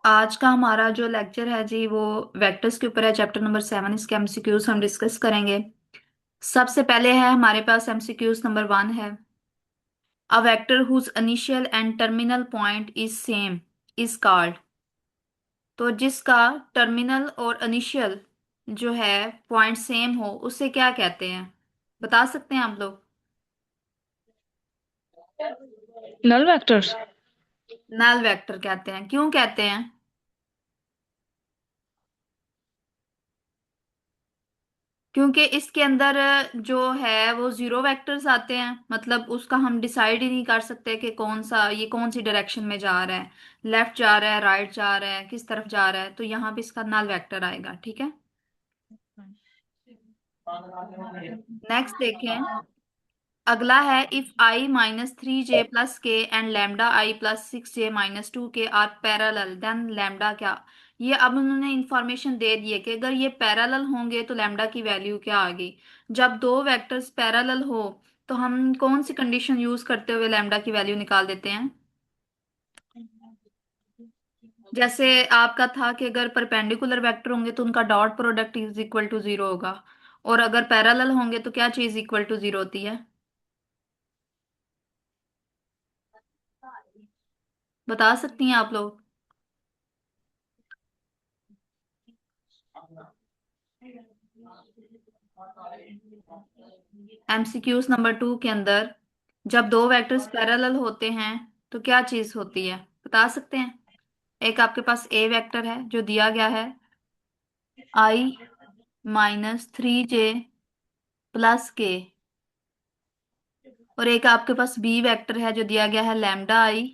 आज का हमारा जो लेक्चर है जी वो वेक्टर्स के ऊपर है। चैप्टर नंबर 7, इसके एमसीक्यूज हम डिस्कस करेंगे। सबसे पहले है हमारे पास एमसीक्यूज नंबर 1 है। A vector whose initial and terminal point is same is called. तो जिसका टर्मिनल और इनिशियल जो है पॉइंट सेम हो उसे क्या कहते हैं? बता सकते हैं आप लोग? नल वेक्टर्स। नल वेक्टर कहते हैं। क्यों कहते हैं? क्योंकि इसके अंदर जो है वो जीरो वेक्टर्स आते हैं, मतलब उसका हम डिसाइड ही नहीं कर सकते कि कौन सा, ये कौन सी डायरेक्शन में जा रहा है, लेफ्ट जा रहा है, राइट जा रहा है, किस तरफ जा रहा है। तो यहाँ पे इसका नल वेक्टर आएगा। ठीक है, नेक्स्ट देखें। अगला है, if i minus 3j plus k and lambda i plus 6j-2 k are parallel then lambda क्या? ये अब उन्होंने इंफॉर्मेशन दे दी है कि अगर ये पैरेलल होंगे तो लैम्डा की वैल्यू क्या आ गई। जब दो वेक्टर्स पैरेलल हो तो हम कौन सी कंडीशन यूज करते हुए लैम्डा की वैल्यू निकाल देते हैं? जैसे आपका था कि अगर परपेंडिकुलर वेक्टर होंगे तो उनका dot product is equal to zero होगा, और अगर पैरेलल होंगे तो क्या चीज इक्वल टू जीरो होती है? बता सकती हैं आप लोग? एमसीक्यूज नंबर 2 के अंदर जब दो वेक्टर्स पैरेलल होते हैं तो क्या चीज होती है? बता सकते हैं? एक आपके पास ए वेक्टर है जो दिया गया है, I-3j प्लस के, और एक आपके पास बी वेक्टर है जो दिया गया है लैम्डा आई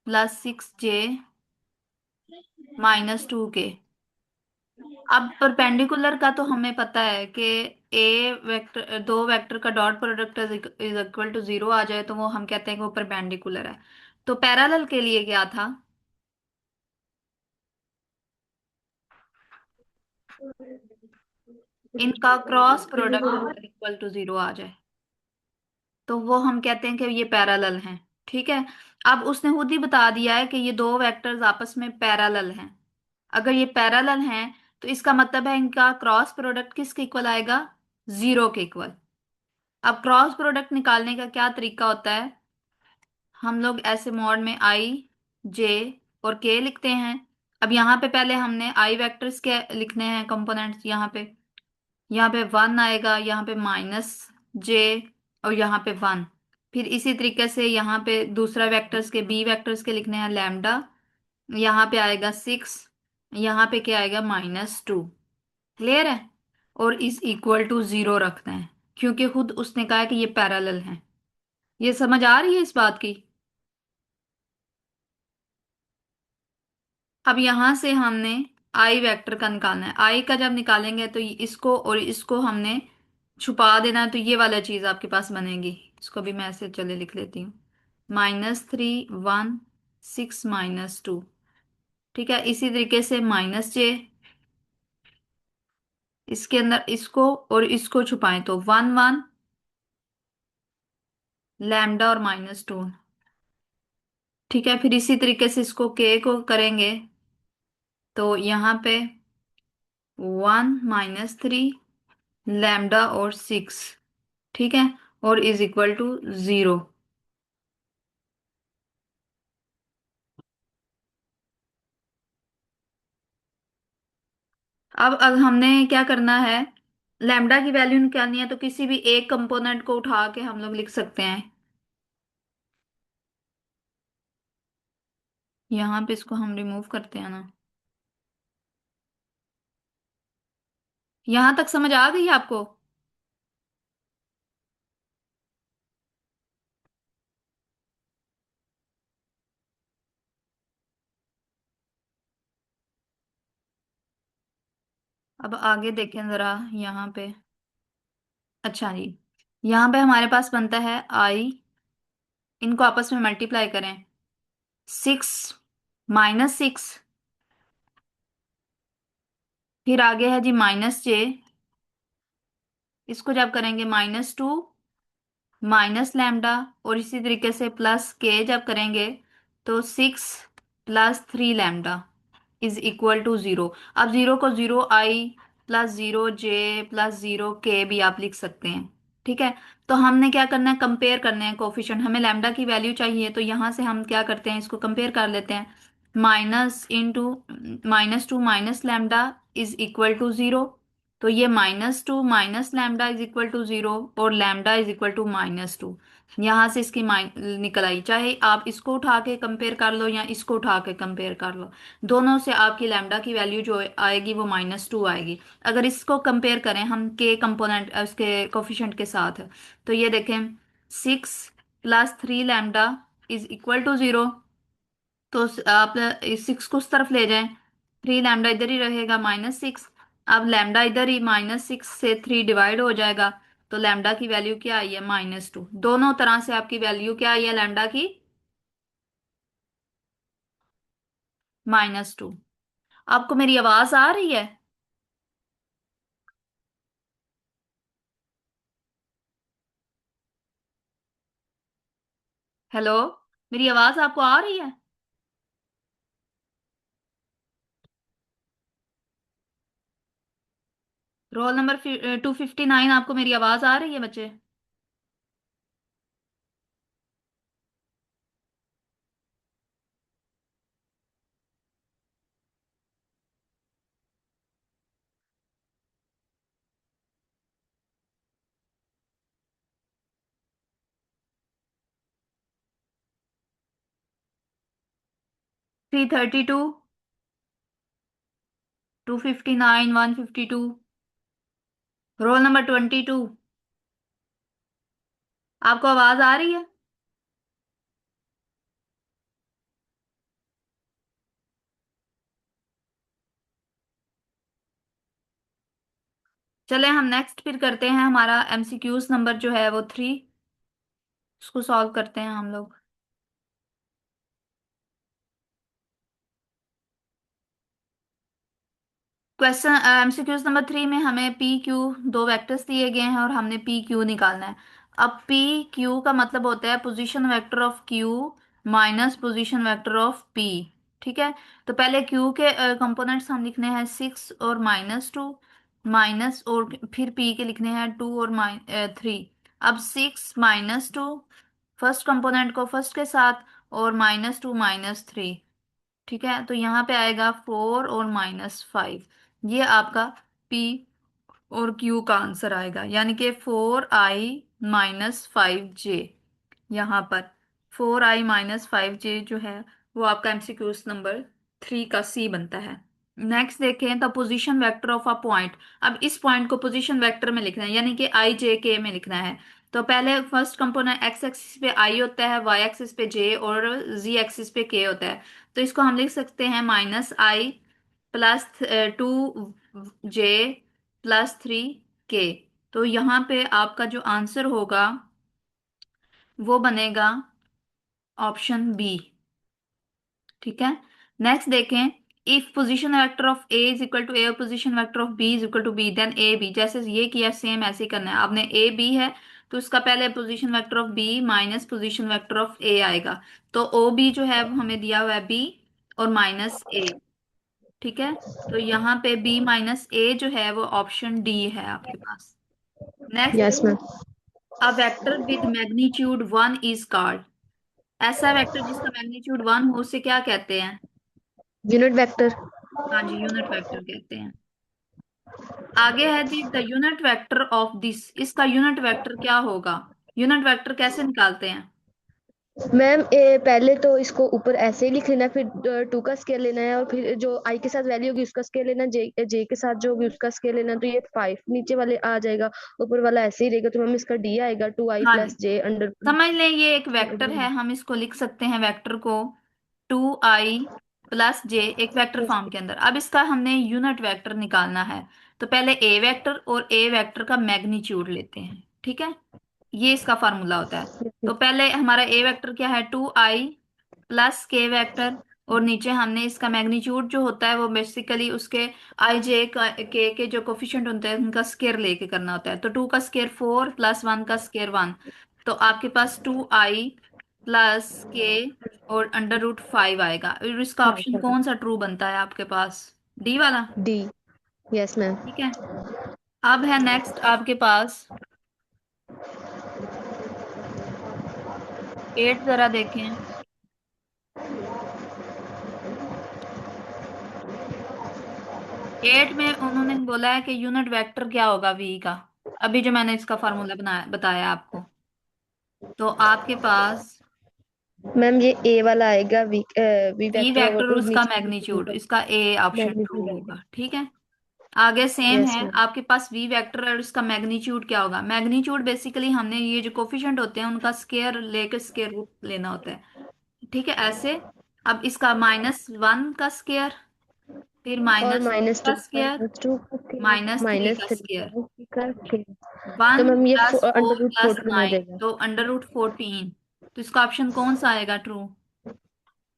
प्लस 6j-2 के। अब परपेंडिकुलर का तो हमें पता है कि ए वेक्टर, दो वेक्टर का dot product is equal to zero आ जाए तो वो हम कहते हैं कि वो परपेंडिकुलर है। तो पैरेलल के लिए क्या था? इनका क्रॉस प्रोडक्ट अगर इक्वल टू जीरो आ जाए तो वो हम कहते हैं कि ये पैरेलल हैं। ठीक है, अब उसने खुद ही बता दिया है कि ये दो वेक्टर्स आपस में पैरेलल हैं। अगर ये पैरेलल हैं तो इसका मतलब है इनका क्रॉस प्रोडक्ट किसके इक्वल आएगा? जीरो के इक्वल। अब क्रॉस प्रोडक्ट निकालने का क्या तरीका होता है? हम लोग ऐसे मोड में आई, जे और के लिखते हैं। अब यहाँ पे पहले हमने आई वेक्टर्स के लिखने हैं कंपोनेंट्स। यहाँ पे 1 आएगा, यहाँ पे -j, और यहाँ पे 1। फिर इसी तरीके से यहाँ पे दूसरा वेक्टर्स के, बी वेक्टर्स के लिखने हैं लैम्डा। यहाँ पे आएगा 6, यहाँ पे क्या आएगा? -2। क्लियर है? और इस इक्वल टू जीरो रखते हैं क्योंकि खुद उसने कहा है कि ये पैरेलल है। ये समझ आ रही है इस बात की? अब यहां से हमने आई वेक्टर का निकालना है। आई का जब निकालेंगे तो इसको और इसको हमने छुपा देना है, तो ये वाला चीज आपके पास बनेगी। इसको भी मैं ऐसे चले लिख लेती हूँ, -3 1 6 -2। ठीक है, इसी तरीके से -j, इसके अंदर इसको और इसको छुपाएं तो 1 1 लैम्डा और -2। ठीक है, फिर इसी तरीके से इसको k को करेंगे तो यहाँ पे 1 -3 लैम्डा और 6। ठीक है, और इज इक्वल टू जीरो। अब हमने क्या करना है, लैम्डा की वैल्यू निकालनी है तो किसी भी एक कंपोनेंट को उठा के हम लोग लिख सकते हैं। यहाँ पे इसको हम रिमूव करते हैं ना। यहाँ तक समझ आ गई आपको? अब आगे देखें जरा यहाँ पे। अच्छा जी, यहाँ पे हमारे पास बनता है आई, इनको आपस में मल्टीप्लाई करें, 6 -6, फिर आगे है जी -j, इसको जब करेंगे -2 माइनस लैम्डा, और इसी तरीके से प्लस के जब करेंगे तो 6 plus 3 lambda is equal to 0। अब 0 को 0 i plus 0 j plus 0 k भी आप लिख सकते हैं। ठीक है। तो हमने क्या करना है, कंपेयर करने हैं कोफिशिएंट, हमें लैम्डा की वैल्यू चाहिए, तो यहां से हम क्या करते हैं, इसको कंपेयर कर लेते हैं। Minus into -2 minus lambda is equal to 0। तो ये -2 minus lambda is equal to 0 और लैम्डा इज इक्वल टू -2। यहाँ से इसकी निकल आई, चाहे आप इसको उठा के कंपेयर कर लो या इसको उठा के कंपेयर कर लो, दोनों से आपकी लैम्डा की वैल्यू जो आएगी वो -2 आएगी। अगर इसको कंपेयर करें हम के कंपोनेंट उसके कोफिशिएंट के साथ, तो ये देखें 6 plus 3 lambda is equal to 0। तो आप 6 को उस तरफ ले जाएं, 3 लैम्डा इधर ही रहेगा -6। अब लैम्डा इधर ही -6 से 3 डिवाइड हो जाएगा, तो लैम्डा की वैल्यू क्या आई है, -2। दोनों तरह से आपकी वैल्यू क्या आई है लैम्डा की, -2। आपको मेरी आवाज आ रही है? हेलो, मेरी आवाज आपको आ रही है? रोल नंबर 259, आपको मेरी आवाज आ रही है बच्चे? 332, 259, 152। रोल नंबर 22, आपको आवाज आ रही है? चले हम नेक्स्ट फिर करते हैं, हमारा एमसीक्यूज नंबर जो है वो 3, उसको सॉल्व करते हैं हम लोग। क्वेश्चन एमसीक्यूज नंबर 3 में हमें पी क्यू दो वेक्टर्स दिए गए हैं और हमने पी क्यू निकालना है। अब पी क्यू का मतलब होता है position vector of Q minus position vector of P. ठीक है। तो पहले क्यू के कंपोनेंट्स हम लिखने हैं 6 और -2, माइनस और फिर पी के लिखने हैं 2 और 3। अब 6 - 2, फर्स्ट कंपोनेंट को फर्स्ट के साथ, और -2 -3। ठीक है। तो यहाँ पे आएगा 4 और -5। ये आपका P और Q का आंसर आएगा, यानी कि 4i - 5j। यहाँ पर 4i - 5j जो है वो आपका एमसीक्यूज नंबर 3 का सी बनता है। नेक्स्ट देखें, the position vector of a point. अब इस पॉइंट को पोजीशन वेक्टर में लिखना है, यानी कि आई जे के में लिखना है। तो पहले फर्स्ट कंपोनेंट एक्स एक्सिस पे आई होता है, वाई एक्सिस पे जे और जी एक्सिस पे के होता है। तो इसको हम लिख सकते हैं -i +2j +3k। तो यहाँ पे आपका जो आंसर होगा वो बनेगा ऑप्शन बी। ठीक है। नेक्स्ट देखें, if position vector of A is equal to A और position vector of B is equal to B, then A B. जैसे ये किया सेम ऐसे ही करना है। आपने ए बी है तो उसका पहले position vector of B minus position vector of A आएगा। तो ओ बी जो है वो हमें दिया हुआ है बी और -a। ठीक है। तो यहाँ पे बी -a जो है वो ऑप्शन डी है आपके पास। Next, yes ma'am. A vector with magnitude 1 is called. ऐसा वेक्टर जिसका मैग्नीट्यूड 1 हो उसे क्या कहते हैं? Unit vector. हाँ जी, यूनिट वेक्टर कहते हैं। आगे है जी, the unit vector of this. इसका यूनिट वेक्टर क्या होगा? यूनिट वेक्टर कैसे निकालते हैं? मैम पहले तो इसको ऊपर ऐसे ही लिख लेना, फिर 2 का स्केयर लेना है, और फिर जो आई के साथ वैल्यू होगी उसका स्केयर लेना, जे जे के साथ जो होगी उसका स्केयर लेना, तो ये 5 नीचे वाले आ जाएगा, ऊपर वाला ऐसे ही रहेगा, तो मैम इसका डी आएगा, 2i हाँ जी, प्लस जे अंडर। समझ लें ये एक वेक्टर है, हम इसको लिख सकते हैं वेक्टर को 2i + j, एक वेक्टर फॉर्म के अंदर। अब इसका हमने यूनिट वेक्टर निकालना है। तो पहले ए वेक्टर और ए वेक्टर का मैग्नीट्यूड लेते हैं। ठीक है। ये इसका फार्मूला होता है। तो पहले हमारा ए वेक्टर क्या है, 2i + k वेक्टर, और नीचे हमने इसका मैग्नीट्यूड जो होता है वो बेसिकली उसके आई जे के जो कोफिशिएंट होते हैं उनका स्केयर लेके करना होता है। तो 2 का स्केयर 4 + 1 का स्केयर 1। तो आपके पास 2i + k और √5 आएगा, और इसका हाँ ऑप्शन सॉरी, कौन सा ट्रू बनता है आपके पास? डी वाला। डी। Yes ma'am. ठीक है। अब है नेक्स्ट आपके पास 8, जरा देखें। 8 में उन्होंने बोला है कि यूनिट वेक्टर क्या होगा वी का, अभी जो मैंने इसका फार्मूला बनाया बताया आपको। तो आपके पास मैम ये ए वाला आएगा, V V V vector vector और और उसका मैग्नीट्यूड, नीचे इसका ए ऑप्शन ट्रू मैग्नीट्यूड होगा। आएगा। ठीक है। आगे सेम यस है मैम। आपके पास वी वेक्टर और इसका मैग्नीट्यूड क्या होगा। मैग्नीट्यूड बेसिकली हमने ये जो कोफिशिएंट होते हैं उनका स्केयर लेकर स्केयर रूट लेना होता है। ठीक है ऐसे। अब इसका -1 का स्केयर, फिर और -2 -2, का स्केयर, -2 का स्केयर, -3 का -3 स्केयर, का स्केयर। तो 1 मैम ये प्लस अंडर 4 रूट प्लस 14 आ 9, जाएगा। तो √14। तो इसका ऑप्शन कौन सा आएगा ट्रू?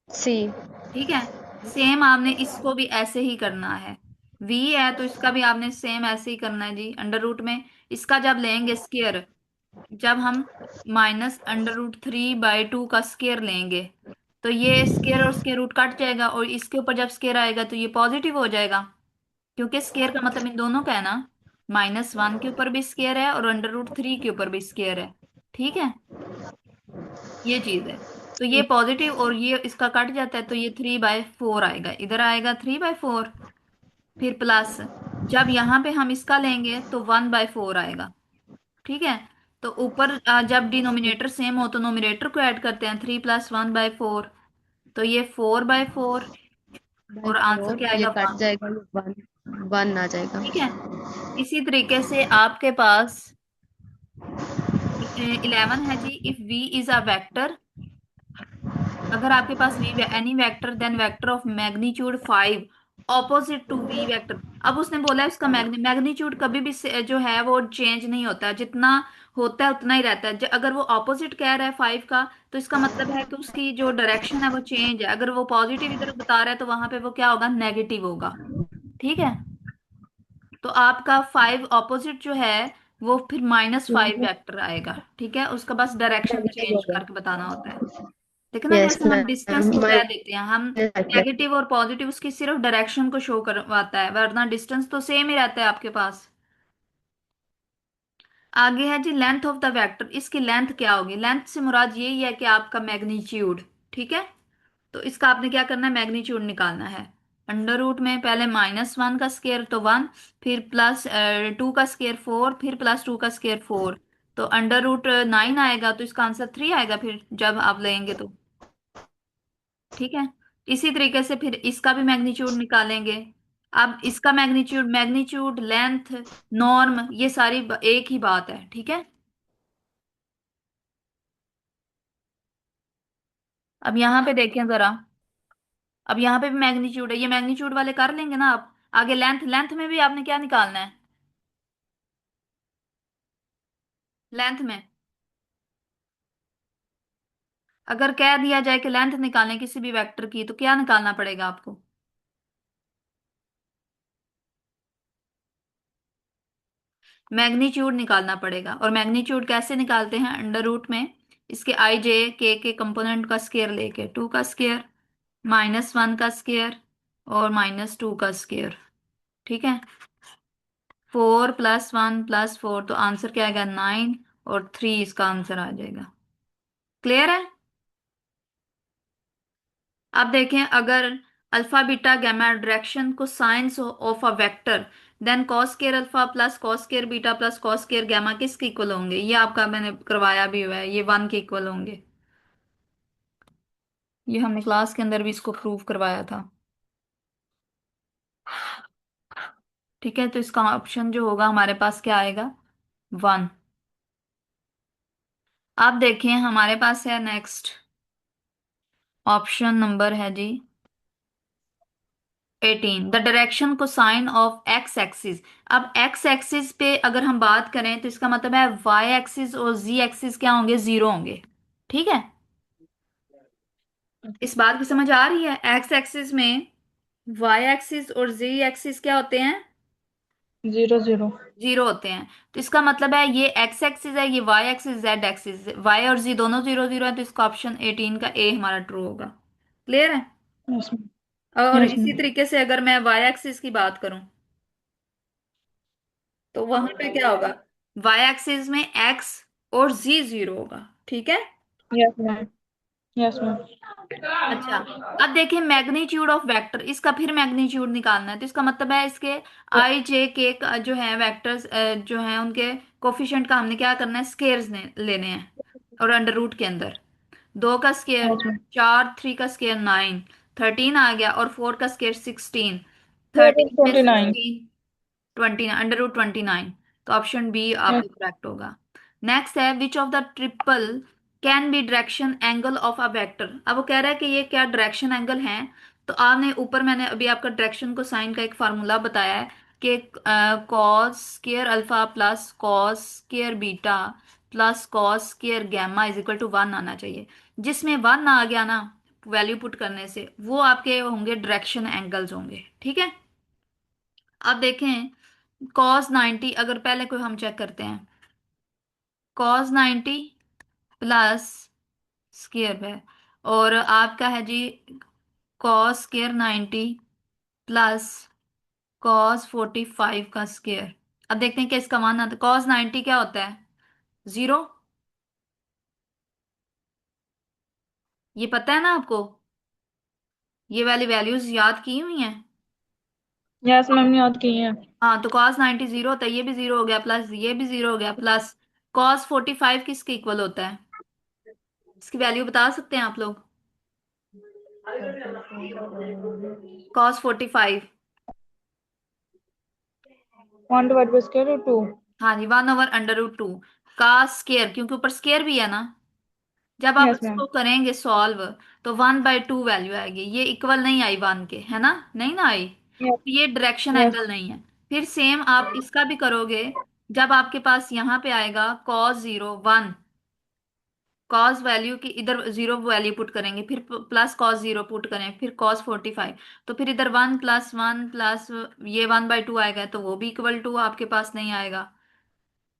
सी। ठीक है। सेम आपने इसको भी ऐसे ही करना है। वी है तो इसका भी आपने सेम ऐसे ही करना है जी, अंडर रूट में इसका जब लेंगे स्केयर, जब हम -√3/2 का स्केयर लेंगे, तो ये स्केयर और स्केयर रूट कट जाएगा, और इसके ऊपर जब स्केयर आएगा तो ये पॉजिटिव हो जाएगा, क्योंकि स्केयर का मतलब इन दोनों का है ना। -1 के ऊपर भी स्केयर है और √3 के ऊपर भी स्केयर है। ठीक है। ये चीज है। तो ये पॉजिटिव और ये इसका कट जाता है, तो ये 3/4 आएगा, इधर आएगा 3/4। फिर प्लस, जब यहाँ पे हम इसका लेंगे तो 1/4 आएगा। ठीक है। तो ऊपर जब डिनोमिनेटर सेम हो तो नोमिनेटर को ऐड करते हैं, 3 + 1/4, तो ये 4/4। बाई और आंसर फोर क्या ये आएगा? कट 1। जाएगा, ये वन, वन आ जाएगा। ठीक है। इसी तरीके से आपके पास 11 है जी, if V is a vector, अगर आपके पास V any vector then vector of magnitude 5 opposite to V vector. अब उसने बोला है उसका मैग्नीट्यूड कभी भी जो है वो चेंज नहीं होता, जितना होता है उतना ही रहता है। अगर वो ऑपोजिट कह रहा है 5 का, तो इसका मतलब है कि उसकी जो डायरेक्शन है वो चेंज है। अगर वो पॉजिटिव इधर बता रहा है तो वहां पे वो क्या होगा? नेगेटिव होगा। ठीक है। तो आपका 5 ऑपोजिट जो है वो फिर -5 वेक्टर आएगा। ठीक है, उसका बस डायरेक्शन नेगेटिव चेंज होगा। करके बताना होता है। देखो ना, यस जैसे हम डिस्टेंस मैम, को कह माइनस देते हैं, हम 5। नेगेटिव और पॉजिटिव उसकी सिर्फ डायरेक्शन को शो करवाता है, वरना डिस्टेंस तो सेम ही रहता है आपके पास। आगे है जी लेंथ ऑफ द वेक्टर, इसकी लेंथ क्या होगी? लेंथ से मुराद यही है कि आपका मैग्नीट्यूड। ठीक है। तो इसका आपने क्या करना है? मैग्नीट्यूड निकालना है। अंडर रूट में पहले -1 का स्केयर तो 1, फिर +2 का स्केयर 4, फिर +2 का स्केयर 4, तो √9 आएगा, तो इसका आंसर 3 आएगा फिर जब आप लेंगे तो। ठीक है। इसी तरीके से फिर इसका भी मैग्नीट्यूड निकालेंगे। अब इसका मैग्नीट्यूड, मैग्नीट्यूड, लेंथ, नॉर्म, ये सारी एक ही बात है। ठीक है। अब यहाँ पे देखें जरा, अब यहाँ पे भी मैग्नीट्यूड है, ये मैग्नीट्यूड वाले कर लेंगे ना आप। आगे लेंथ, लेंथ में भी आपने क्या निकालना है? लेंथ में अगर कह दिया जाए कि लेंथ निकालें किसी भी वेक्टर की, तो क्या निकालना पड़ेगा आपको? मैग्नीट्यूड निकालना पड़ेगा। और मैग्नीट्यूड कैसे निकालते हैं? अंडर रूट में इसके के कंपोनेंट का स्केयर लेके, 2 का स्केयर, -1 का स्केयर, और -2 का स्केयर। ठीक है। 4 + 1 + 4, तो आंसर क्या आएगा? 9, और 3 इसका आंसर आ जाएगा। क्लियर है? अब देखें, अगर अल्फा बीटा गामा डायरेक्शन को sines of a vector, then cos square alpha plus cos square beta plus cos square gamma किसके इक्वल होंगे? ये आपका मैंने करवाया भी हुआ है, ये 1 के इक्वल होंगे। ये हमने क्लास के अंदर भी इसको प्रूव करवाया था। ठीक है। तो इसका ऑप्शन जो होगा हमारे पास क्या आएगा? 1। अब देखें हमारे पास है नेक्स्ट ऑप्शन नंबर है जी 18, the direction cosine of x axis. अब एक्स एक्सिस पे अगर हम बात करें तो इसका मतलब है वाई एक्सिस और जी एक्सिस क्या होंगे? 0 होंगे। ठीक है। इस बात की समझ आ रही है? एक्स एक्सिस में वाई एक्सिस और जी एक्सिस क्या होते हैं? 0 0। जीरो होते हैं। तो इसका मतलब है ये एक्स एक्सिस है, ये Y axis, Z axis, Y और जी दोनों जीरो जीरो है, तो इसका ऑप्शन 18 का ए हमारा ट्रू होगा। क्लियर है? Yes ma'am. और यस इसी मैम। तरीके से अगर मैं वाई एक्सिस की बात करूं, तो वहां पे क्या होगा, वाई एक्सिस में एक्स और जी जीरो होगा। ठीक है। Yes ma'am. Yes ma'am. अच्छा, अब देखिए मैग्नीट्यूड ऑफ वेक्टर, इसका फिर मैग्नीट्यूड निकालना है, तो इसका मतलब है इसके आई जे के जो है वेक्टर्स जो है उनके कोफिशिएंट का हमने क्या करना है, स्केयर्स लेने हैं। और अंडर रूट के अंदर दो का स्केयर यस मैम। चार, थ्री का स्केयर नाइन, 13 आ गया, और फोर का स्केयर 16, फोर इज 13 में 29। 16, 29, अंडर रूट 29। तो ऑप्शन बी यस। आपका करेक्ट होगा। नेक्स्ट है which of the triple can be direction angle of a vector. अब वो कह रहा है कि ये क्या डायरेक्शन एंगल है। तो आपने ऊपर मैंने अभी आपका डायरेक्शन को साइन का एक फार्मूला बताया है कि cos square alpha plus cos square beta plus cos square gamma is equal to 1 आना चाहिए। जिसमें 1 आ गया ना वैल्यू पुट करने से, वो आपके होंगे डायरेक्शन एंगल्स होंगे। ठीक है। अब देखें कॉस 90, अगर पहले कोई हम चेक करते हैं, कॉस 90 प्लस स्केयर है, और आपका है जी कॉस स्केयर 90 प्लस कॉस 45 का स्केयर। अब देखते हैं कि इसका मान आता है, कॉस 90 क्या होता है, जीरो। ये पता है ना आपको, ये वाली वैल्यूज याद की हुई हैं। यस मैम, याद की है। हाँ, तो कॉस 90 जीरो होता है, ये भी जीरो हो गया, प्लस ये भी जीरो हो गया, प्लस कॉस 45 किसके इक्वल होता है, इसकी वैल्यू बता सकते हैं आप लोग। कॉस 45, 1/√2। हाँ जी, 1/√2 का स्केयर, क्योंकि ऊपर स्केयर भी है ना। जब आप यस मैम। इसको करेंगे सॉल्व, तो 1/2 वैल्यू आएगी, ये इक्वल नहीं आई 1 के, है ना, नहीं ना आई, यस। तो ये डायरेक्शन यस। एंगल नहीं है। फिर सेम आप इसका भी करोगे, जब आपके पास यहाँ पे आएगा कॉस 0 1, कॉस वैल्यू की इधर जीरो वैल्यू पुट करेंगे, फिर प्लस कॉस 0 पुट करें, फिर कॉस 45, तो फिर इधर 1 + 1 प्लस ये 1/2 आएगा, तो वो भी इक्वल टू आपके पास नहीं आएगा।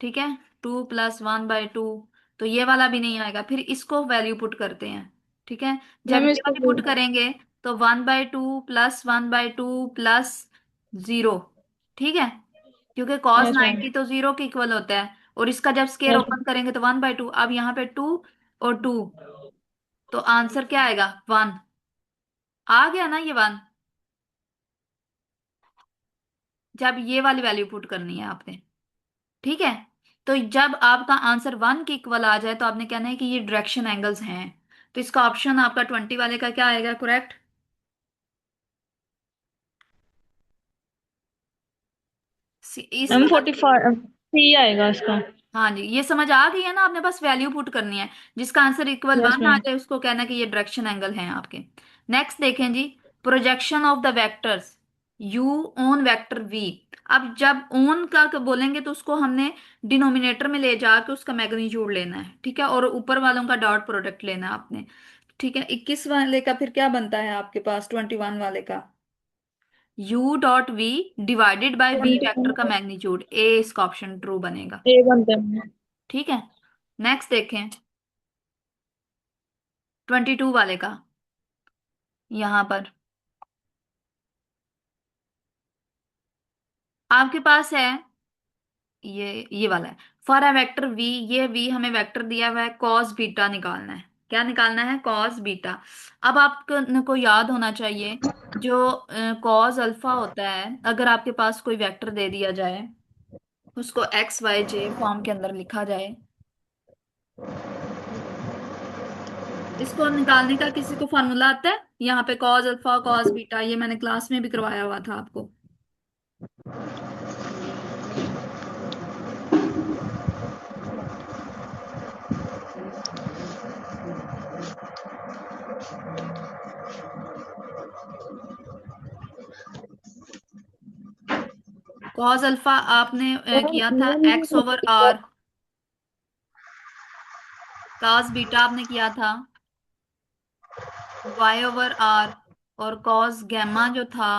ठीक है, 2 + 1/2, तो ये वाला भी नहीं आएगा, फिर इसको वैल्यू पुट करते हैं। ठीक है, जब मैम ये इसको वाली पुट करेंगे, तो 1/2 प्लस 1/2 प्लस जीरो। ठीक है, क्योंकि कॉस यस मैम। 90 तो जीरो के इक्वल होता है, और इसका जब स्केयर यस। ओपन करेंगे तो 1/2, अब यहाँ पे 2 और 2, तो आंसर क्या आएगा, 1 आ गया ना, ये 1। जब ये वाली वैल्यू पुट करनी है आपने। ठीक है, तो जब आपका आंसर 1 के इक्वल आ जाए, तो आपने कहना है कि ये डायरेक्शन एंगल्स हैं। तो इसका ऑप्शन आपका 20 वाले का क्या आएगा, करेक्ट। इस मैम वाला, 45 सी आएगा इसका। हाँ जी, ये समझ आ गई है ना, आपने बस वैल्यू पुट करनी है, जिसका आंसर इक्वल यस 1 आ मैम। जाए उसको कहना है कि ये डायरेक्शन एंगल हैं आपके। नेक्स्ट देखें जी, projection of the vectors U on vector V. अब जब ऑन का बोलेंगे, तो उसको हमने डिनोमिनेटर में ले जाके उसका मैग्नीट्यूड लेना है। ठीक है, और ऊपर वालों का डॉट प्रोडक्ट लेना है आपने। ठीक है, 21 वाले का फिर क्या बनता है आपके पास, 21 वाले का u dot V divided by V 21 vector का मैग्नीट्यूड, ए इसका ऑप्शन ट्रू बनेगा। ए बनते हैं। ठीक है, नेक्स्ट देखें 22 वाले का, यहां पर आपके पास है, ये वाला है, फॉर अ वेक्टर वी, ये वी हमें वेक्टर दिया हुआ है, कॉस बीटा निकालना है। क्या निकालना है, कॉस बीटा। अब आपको याद होना चाहिए, जो कॉस अल्फा होता है, अगर आपके पास कोई वेक्टर दे दिया जाए, उसको एक्स वाई जे फॉर्म के अंदर लिखा जाए, इसको निकालने का किसी को फॉर्मूला आता है, यहाँ पे कॉस अल्फा कॉस बीटा, ये मैंने क्लास में भी करवाया हुआ था आपको। कॉस अल्फा आपने किया था x/r, कॉस बीटा आपने किया था y/r, और कॉस गैमा जो था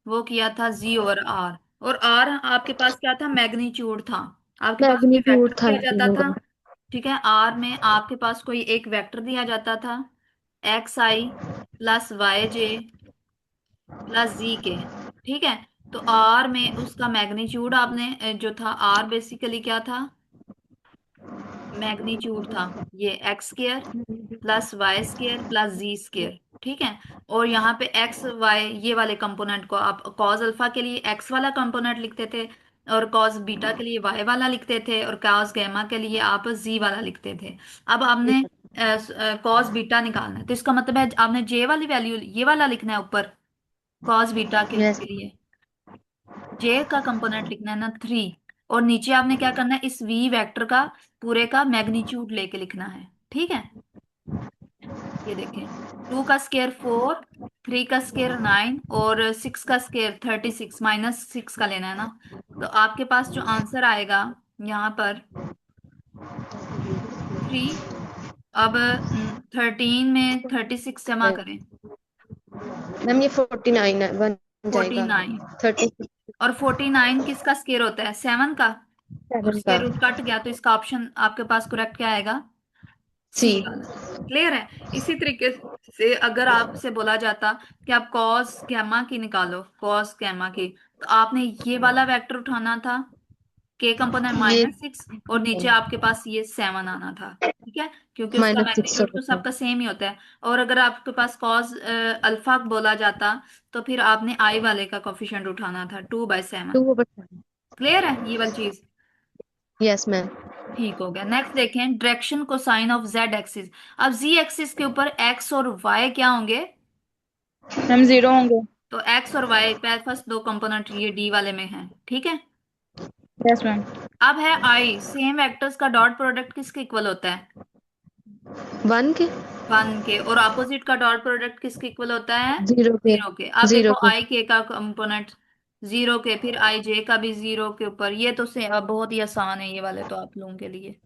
वो किया था z/r। और आर आपके पास क्या था, मैग्नीट्यूड था। आपके पास कोई मैग्नीट्यूड वेक्टर था दिया जाता तीनों था। का। ठीक है, आर में आपके पास कोई एक वेक्टर दिया जाता था, एक्स आई प्लस वाई जे प्लस जी के। ठीक है, तो आर में उसका मैग्नीट्यूड आपने जो था, आर बेसिकली क्या था, मैग्नीट्यूड था ये x square plus y square plus z square. ठीक है, और यहाँ पे एक्स वाई ये वाले कंपोनेंट को आप कॉस अल्फा के लिए एक्स वाला कंपोनेंट लिखते थे, और कॉस बीटा के लिए वाई वाला लिखते थे, और कॉस गैमा के लिए आप जी वाला लिखते थे। अब आपने कॉस बीटा निकालना है, तो इसका मतलब है आपने जे वाली वैल्यू ये वाला लिखना है ऊपर, कॉस बीटा के यस। लिए जे का कंपोनेंट लिखना है ना 3, और नीचे आपने क्या करना है, इस वी वेक्टर का पूरे का मैग्नीट्यूड लेके लिखना है। ठीक है, ये देखें, 2 का स्क्वायर 4, 3 का स्क्वायर 9, और 6 का स्क्वायर 36, -6 का लेना है ना। तो आपके पास जो आंसर आएगा यहाँ पर 3। अब 13 में 36 जमा करें, मैम ये 49 है, बन फोर्टी जाएगा। नाइन 37 और 49 किसका स्क्वायर होता है, 7 का, और का। स्क्वायर रूट कट गया, तो इसका ऑप्शन आपके पास करेक्ट क्या आएगा, सी। सी वाला। क्लियर है। इसी तरीके से अगर आपसे बोला जाता कि आप कॉस गैमा की निकालो, कॉस गैमा की, तो आपने ये वाला वेक्टर उठाना था, के कंपोनेंट ये -6, और नीचे आपके पास ये 7 आना था। ठीक है, क्योंकि उसका -6 मैग्नीट्यूड तो होता है। सबका सेम ही होता है। और अगर आपके पास कॉस अल्फा बोला जाता, तो फिर आपने आई वाले का कोफिशिएंट उठाना था, 2/7। 2/7। क्लियर है ये वाली चीज। Yes ma'am. ठीक हो गया। नेक्स्ट देखें, direction cosine of Z axis. अब जी एक्सिस के ऊपर एक्स और वाई क्या होंगे, हम जीरो होंगे। तो एक्स और वाई फर्स्ट दो कंपोनेंट ये डी वाले में हैं। ठीक है, यस मैम। अब है आई, सेम वेक्टर्स का डॉट प्रोडक्ट किसके इक्वल होता है, 1 के। 1 के, और अपोजिट का डॉट प्रोडक्ट किसके इक्वल होता है, 0 के। 0 के। अब 0 देखो के। आई के का कंपोनेंट 0 के, फिर आई जे का भी 0 के ऊपर, ये तो से अब बहुत ही आसान है ये वाले तो आप लोगों के लिए।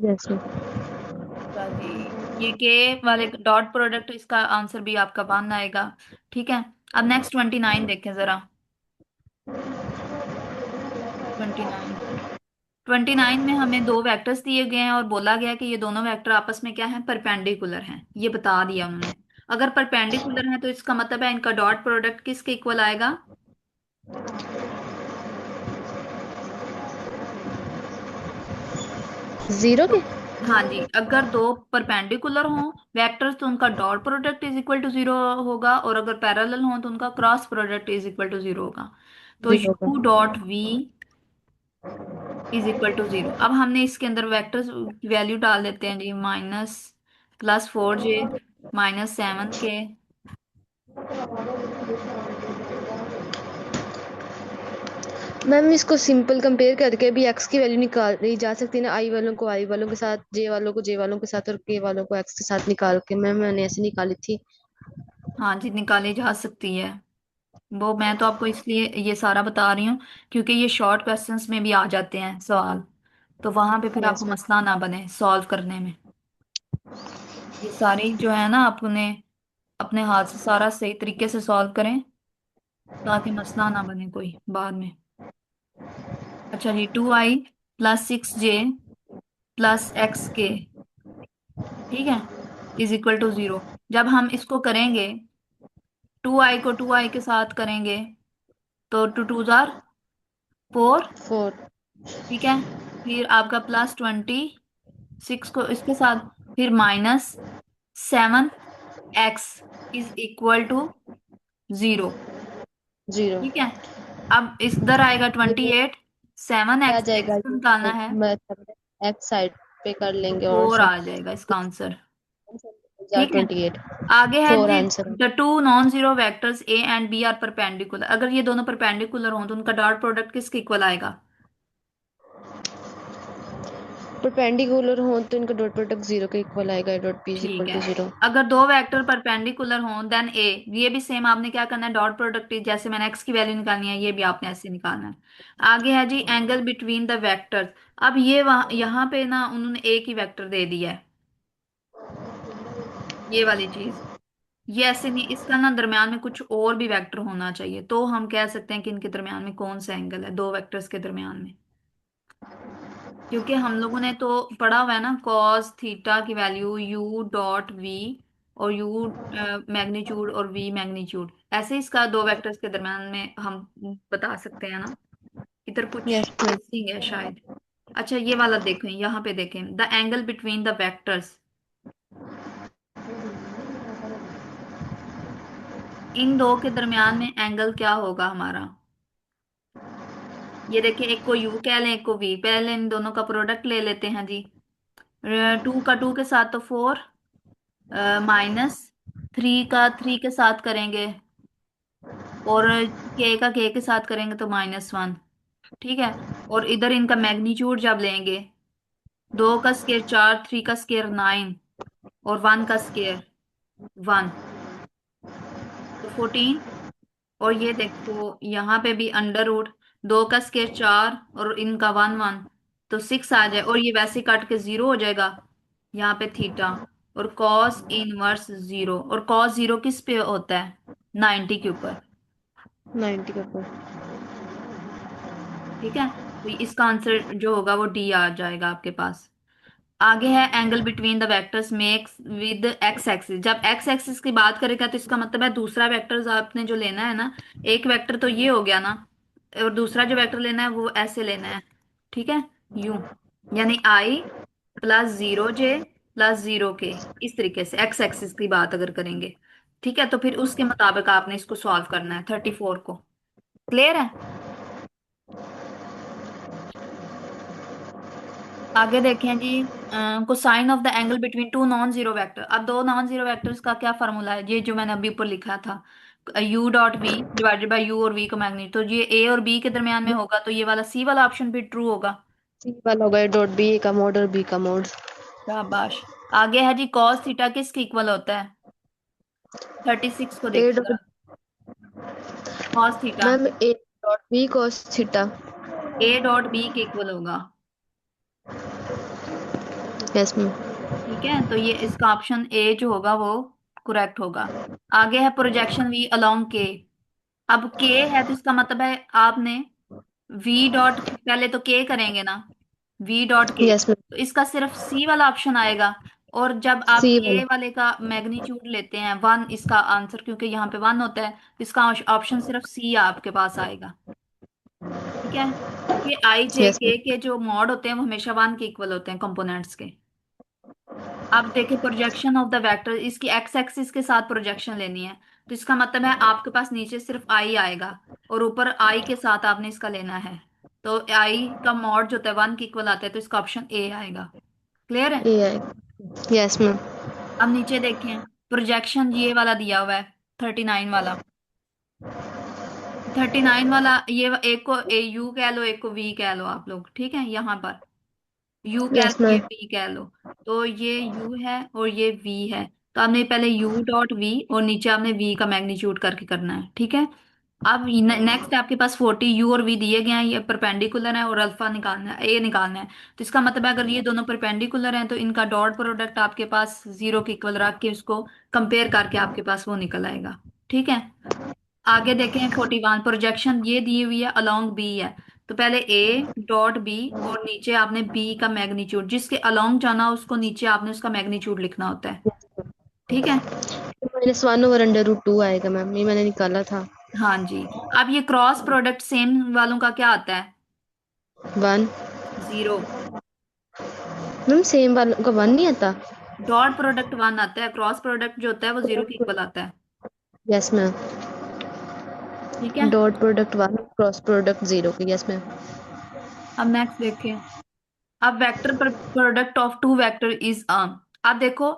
Yes ma'am. अच्छा जी, ये के वाले डॉट प्रोडक्ट, इसका आंसर भी आपका 1 आएगा। ठीक है, अब नेक्स्ट 29 देखें जरा। 29, 29 में हमें दो वेक्टर्स दिए गए हैं, और बोला गया है कि ये दोनों वेक्टर आपस में क्या है, परपेंडिकुलर हैं, ये बता दिया उन्होंने। अगर परपेंडिकुलर है तो इसका मतलब है इनका डॉट प्रोडक्ट किसके इक्वल आएगा, 0 तो के। हाँ जी, अगर दो परपेंडिकुलर हों वेक्टर्स तो उनका dot product is equal to 0 होगा, और अगर पैरेलल हों तो उनका cross product is equal to 0 होगा। तो 0 का। u dot v is equal to 0। अब हमने इसके अंदर वेक्टर्स की वैल्यू डाल देते हैं जी, -+4j -7k। मैम इसको सिंपल कंपेयर करके भी एक्स की वैल्यू निकाल ली जा सकती है ना, आई वालों को आई वालों के साथ, जे वालों को जे वालों के साथ और के वालों को एक्स के साथ निकाल के। मैम मैंने ऐसे निकाली थी। हाँ जी, निकाली जा सकती है। वो मैं तो आपको इसलिए ये सारा बता रही हूँ क्योंकि ये शॉर्ट क्वेश्चंस में भी आ जाते हैं सवाल, तो वहां पे फिर आपको यस मैम। मसला ना बने सॉल्व करने में। ये सारी जो है ना, अपने अपने हाथ से सारा सही तरीके से सॉल्व करें, ताकि मसला ना बने कोई बाद में। अच्छा जी, 2i plus 6j plus x k, ठीक है, इज इक्वल टू 0। जब हम इसको करेंगे, 2i को 2i के साथ करेंगे, तो 2 2 जार 4। 4। ठीक है, फिर आपका +26 को इसके साथ, फिर -7x इज इक्वल टू 0। 0। ठीक है, अब इधर आएगा ये 28, सेवन आ एक्स जाएगा एक्स निकालना ये है, मतलब एक्स साइड पे कर लेंगे और 4 सब। आ जाएगा इसका आंसर। या ठीक है, 28। आगे है 4 जी, answer. The two non zero vectors A and B are perpendicular. अगर ये दोनों परपेंडिकुलर हों तो उनका डॉट प्रोडक्ट किसके इक्वल आएगा, परपेंडिकुलर हो तो इनका डॉट प्रोडक्ट 0 के इक्वल आएगा, डॉट पी इज ठीक इक्वल है। टू 0। अगर दो वेक्टर परपेंडिकुलर हों देन ए, ये भी सेम आपने क्या करना है, डॉट प्रोडक्ट जैसे मैंने एक्स की वैल्यू निकालनी है, ये भी आपने ऐसे निकालना है। आगे है जी, एंगल बिटवीन द वेक्टर्स। अब ये वहां यहाँ पे ना उन्होंने एक ही वेक्टर दे दिया है, ये वाली चीज, ये ऐसे नहीं, इसका ना दरम्यान में कुछ और भी वेक्टर होना चाहिए, तो हम कह सकते हैं कि इनके दरम्यान में कौन सा एंगल है दो वेक्टर्स के दरम्यान में। क्योंकि हम लोगों ने तो पढ़ा हुआ है ना, कॉस थीटा की वैल्यू यू डॉट वी, और यू मैग्नीट्यूड और वी मैग्नीट्यूड, ऐसे इसका दो वेक्टर्स के दरम्यान में हम बता सकते हैं ना। इधर कुछ यस मैम। मिसिंग है शायद। अच्छा ये वाला देखें, यहाँ पे देखें, the angle between the vectors, इन दो के दरमियान में एंगल क्या होगा हमारा। ये देखिए, एक को यू कह लें, एक को वी, पहले इन दोनों का प्रोडक्ट ले लेते हैं जी। टू का टू के साथ तो फोर, माइनस थ्री का थ्री के साथ करेंगे, और के साथ करेंगे तो -1। ठीक है। और इधर इनका मैग्नीट्यूड जब लेंगे, दो का स्केयर चार, थ्री का स्केयर 9, और वन का स्केयर 1, तो 14। और ये देखो यहाँ पे भी अंडर रूट, दो का स्केयर चार और इनका 1 1, तो 6 आ जाए, और ये वैसे कट के 0 हो जाएगा। यहाँ पे थीटा, और कॉस इनवर्स 0, और कॉस 0 किस पे होता है, 90 के ऊपर। 90 के ऊपर। ठीक है, तो इसका आंसर जो होगा वो डी आ जाएगा आपके पास। आगे है angle between the vectors makes with x axis. जब एक्स एक्सिस की बात करेगा तो इसका मतलब है दूसरा वेक्टर आपने जो लेना है ना, एक वेक्टर तो ये हो गया ना, और दूसरा जो वेक्टर लेना है वो ऐसे लेना है। ठीक है, यू, यानी आई प्लस 0 j प्लस 0 k, इस तरीके से एक्स एक्सिस की बात अगर करेंगे। ठीक है, तो फिर उसके मुताबिक आपने इसको सॉल्व करना है 34 को। क्लियर है। आगे देखें जी, cosine of the angle between two non zero vector. अब दो नॉन जीरो वेक्टर्स का क्या फार्मूला है, ये जो मैंने अभी ऊपर लिखा था, U dot V divided by U और वी को मैग्नीट्यूड, तो ये ए और बी के दरमियान में होगा, तो ये वाला सी वाला ऑप्शन भी ट्रू होगा। सी वाला होगा डॉट बी, ए का मोड और बी का मोड। शाबाश। आगे है जी, कॉस थीटा किसके इक्वल होता है, 36 को ए देखिए डॉट, जरा। Cos theta ma'am A dot B cos theta. A dot B के इक्वल होगा। Yes ma'am. ठीक है, तो ये इसका ऑप्शन ए जो होगा वो करेक्ट होगा। आगे है प्रोजेक्शन वी अलोंग के। अब के है तो इसका मतलब है आपने वी डॉट, पहले तो के करेंगे ना, वी डॉट के, यस मैम। तो इसका सिर्फ सी वाला ऑप्शन आएगा। और जब आप सी के वाला। वाले का मैग्नीट्यूड लेते हैं 1, इसका आंसर क्योंकि यहाँ पे 1 होता है, तो इसका ऑप्शन सिर्फ सी आपके पास आएगा। ठीक है, क्योंकि आई जे यस मैम। के जो मॉड होते हैं वो हमेशा 1 के इक्वल होते हैं कंपोनेंट्स के। अब देखिए प्रोजेक्शन ऑफ द वेक्टर, इसकी एक्स एक्सिस के साथ प्रोजेक्शन लेनी है, तो इसका मतलब है आपके पास नीचे सिर्फ आई आएगा, और ऊपर आई के साथ आपने इसका लेना है, तो आई का मॉड जो होता है 1 के इक्वल आता है, तो इसका ऑप्शन ए आएगा। क्लियर है। A I. Yes ma'am. अब नीचे देखें, प्रोजेक्शन ये वाला दिया हुआ है, 39 वाला। 39 वाला, ये एक को ए यू कह लो, एक को वी कह लो आप लोग, ठीक है, यहाँ पर यू कह यस लो, ये मैम। वी कह लो। तो ये यू है और ये वी है, तो आपने पहले यू डॉट वी और नीचे आपने वी का मैग्नीट्यूड करके करना है। ठीक है। अब नेक्स्ट आपके पास 40 यू और वी दिए गए हैं, ये परपेंडिकुलर है, और अल्फा निकालना है, ए निकालना है। तो इसका मतलब है अगर ये दोनों परपेंडिकुलर हैं तो इनका डॉट प्रोडक्ट आपके पास 0 के इक्वल रख के उसको कंपेयर करके आपके पास वो निकल आएगा। ठीक है। आगे देखें 41, प्रोजेक्शन ये दी हुई है अलोंग बी है, तो पहले ए डॉट बी और नीचे आपने बी का मैग्नीट्यूड, जिसके अलोंग जाना हो उसको नीचे आपने उसका मैग्नीट्यूड लिखना होता है। ठीक है। -1/√2 आएगा मैम, ये मैंने निकाला था। हाँ जी। अब ये क्रॉस प्रोडक्ट सेम वालों का क्या आता है, 1। 0। मैम सेम वाला का 1 नहीं आता। डॉट प्रोडक्ट 1 आता है, क्रॉस प्रोडक्ट जो होता है वो 0 के इक्वल आता है। Yes ma'am. ठीक है। डॉट प्रोडक्ट 1, क्रॉस प्रोडक्ट 0 के। Yes ma'am. अब नेक्स्ट देखें, अब vector product of two vector is अब देखो,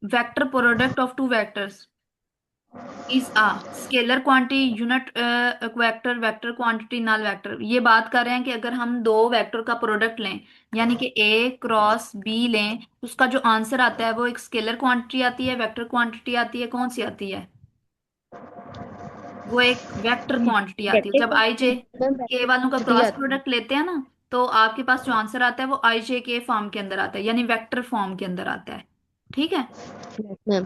vector product of two vectors is a scalar quantity unit vector, vector quantity null vector. ये बात कर रहे हैं कि अगर हम दो वेक्टर का प्रोडक्ट लें, यानी कि ए क्रॉस बी लें, तो उसका जो आंसर आता है वो एक स्केलर क्वांटिटी आती है, वेक्टर क्वांटिटी आती है, कौन सी आती है, वो एक वेक्टर क्वांटिटी आती है। वेक्टर जब आई जे मैम, के वेक्टर वालों का क्वांटिटी क्रॉस आती है। प्रोडक्ट लेते हैं ना, तो आपके पास जो आंसर आता है वो आई जे के फॉर्म के अंदर आता है, यानी वेक्टर फॉर्म के अंदर आता है। ठीक है। Yes ma'am.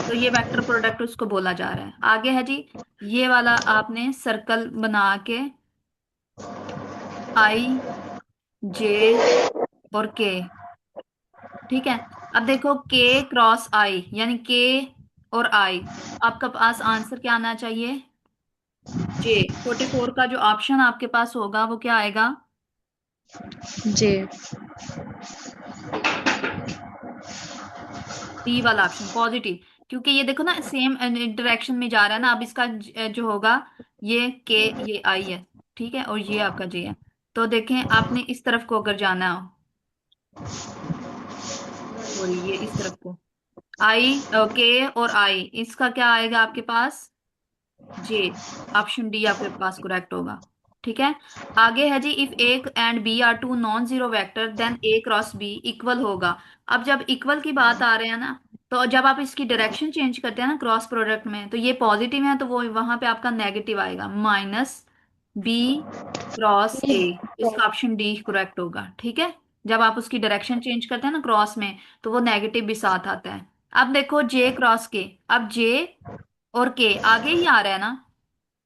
तो ये वेक्टर प्रोडक्ट उसको बोला जा रहा है। आगे है जी, ये वाला आपने सर्कल बना के आई, जे और के, ठीक है। अब देखो के क्रॉस आई, यानी के और आई, आपका पास आंसर क्या आना चाहिए? जे। 44 का जो ऑप्शन आपके पास होगा वो क्या आएगा? जे। डी वाला ऑप्शन पॉजिटिव, क्योंकि ये देखो ना सेम डायरेक्शन में जा रहा है ना। अब इसका जो होगा, ये के, ये आई है, ठीक है, और ये आपका जे है। तो देखें, आपने इस तरफ को अगर जाना हो, सॉरी ये इस तरफ को, आई, के और आई, इसका क्या आएगा आपके पास? जे। ऑप्शन डी आपके पास करेक्ट होगा, ठीक है। आगे है जी, if A and B are two non zero vector then A cross B equal होगा। अब जब इक्वल की बात आ रहे हैं ना, तो जब आप इसकी डायरेक्शन चेंज करते हैं ना क्रॉस प्रोडक्ट में, तो ये पॉजिटिव है तो वो वहां पे आपका नेगेटिव आएगा, माइनस बी क्रॉस ए। इसका ऑप्शन डी करेक्ट होगा, ठीक है। जब आप उसकी डायरेक्शन चेंज करते हैं ना क्रॉस में, तो वो नेगेटिव भी साथ आता है। अब देखो जे क्रॉस के, अब जे और के आगे ही आ रहा है ना,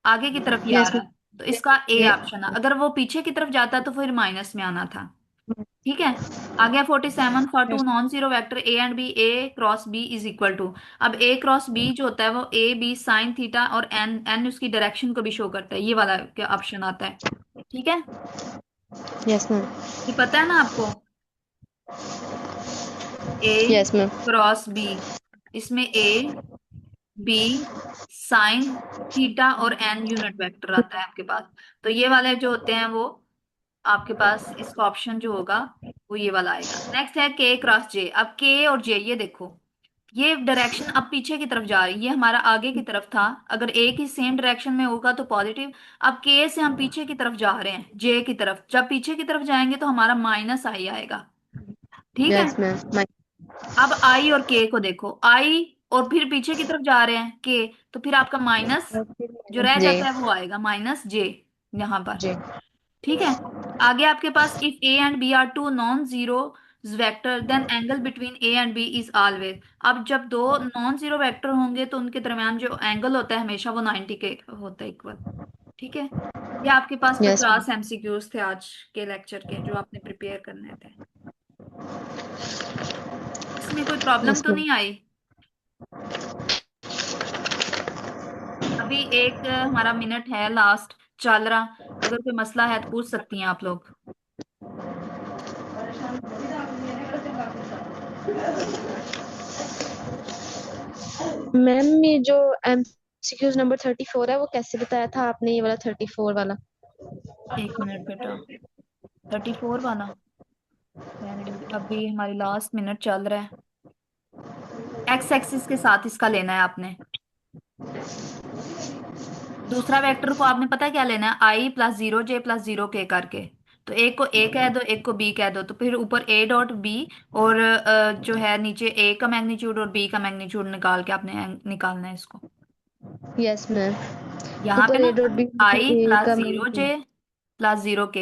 आगे की तरफ ही आ यस रहा है, तो इसका ए मैम। ऑप्शन है। अगर वो पीछे की तरफ जाता तो फिर माइनस में आना था, ठीक है। आ गया 47, four two yes. Non zero vector A and B, A cross B is equal to. अब ए क्रॉस बी जो होता है वो ए बी साइन थीटा, और एन, एन उसकी डायरेक्शन को भी शो करता है, ये वाला क्या ऑप्शन आता है, ठीक है। Yes ma'am. ये पता है ना आपको? ए यस मैम। क्रॉस बी, इसमें ए बी साइन थीटा और एन यूनिट वेक्टर आता है आपके पास। तो ये वाले जो होते हैं वो आपके पास, इसका ऑप्शन जो होगा वो ये वाला आएगा। नेक्स्ट है के क्रॉस जे। अब के और जे, ये देखो, ये डायरेक्शन अब पीछे की तरफ जा रही है, ये हमारा आगे की तरफ था। अगर एक ही सेम डायरेक्शन में होगा तो पॉजिटिव। अब के से हम पीछे की तरफ जा रहे हैं, जे की तरफ, जब पीछे की तरफ जाएंगे तो हमारा माइनस आई आएगा, ठीक है। Yes ma'am. अब आई और के को देखो, आई और फिर पीछे की तरफ जा रहे हैं के, तो फिर आपका माइनस जो रह जे। जाता है वो आएगा, माइनस जे यहां पर, जे। ठीक है। आगे आपके पास, if A and B are two non zero vector then angle between A and B is always. अब जब दो नॉन जीरो वेक्टर होंगे तो उनके दरम्यान जो एंगल होता है हमेशा वो 90 के होता है, इक्वल, ठीक है। ये आपके पास यस। 50 एमसीक्यूज थे आज के लेक्चर के, जो आपने प्रिपेयर करने थे। इसमें कोई प्रॉब्लम यस तो मैम। नहीं आई? अभी एक हमारा मिनट है लास्ट चल रहा, अगर कोई मसला है तो पूछ सकती हैं आप लोग। मैम ये जो एमसीक्यूज नंबर 34 है वो कैसे बताया था आपने, ये वाला 34 वाला? एक मिनट बेटा, 34 वाला रहने दो, अभी हमारी लास्ट मिनट चल रहा है। एक्स एक्सिस के साथ इसका लेना है आपने। दूसरा वेक्टर को आपने पता है क्या लेना है, आई प्लस जीरो जे प्लस जीरो के करके। तो एक को ए कह दो, एक को बी कह दो, तो फिर ऊपर ए डॉट बी, और जो है नीचे ए का मैग्नीट्यूड और बी का मैग्नीट्यूड निकाल के आपने निकालना है इसको। Yes ma'am. यहाँ पे ऊपर ना A dot B, I A plus का zero magnitude. J plus zero के